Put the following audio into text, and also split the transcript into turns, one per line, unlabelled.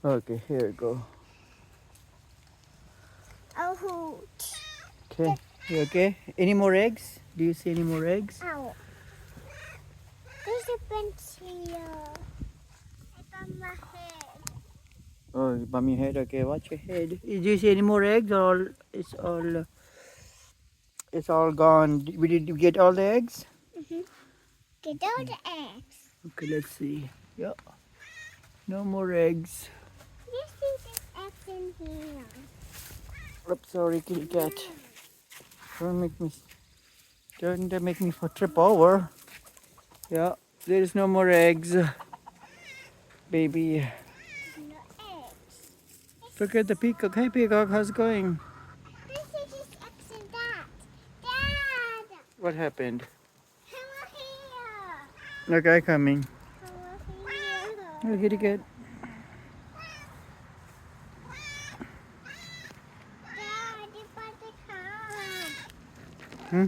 Okay, here we go.
Oh,
Okay, you okay? Any more eggs? Do you see any more eggs?
ow. There's a bench here. It's on my head.
Oh, you bump your head. Okay, watch your head. Do you see any more eggs, or it's all gone? Did you get all the eggs?
Get all the eggs.
Okay, let's see. Yep, no more eggs.
You see there's eggs in here.
Oops, sorry, kitty cat. Don't make me trip over. Yeah, there's no more eggs, baby.
No eggs.
Look at the peacock. Hey, peacock, how's it going?
This is just eggs in that. Dad!
What happened?
Come here.
Okay, coming.
Come here.
Oh, kitty cat.
Dad, you got the car.
Hmm?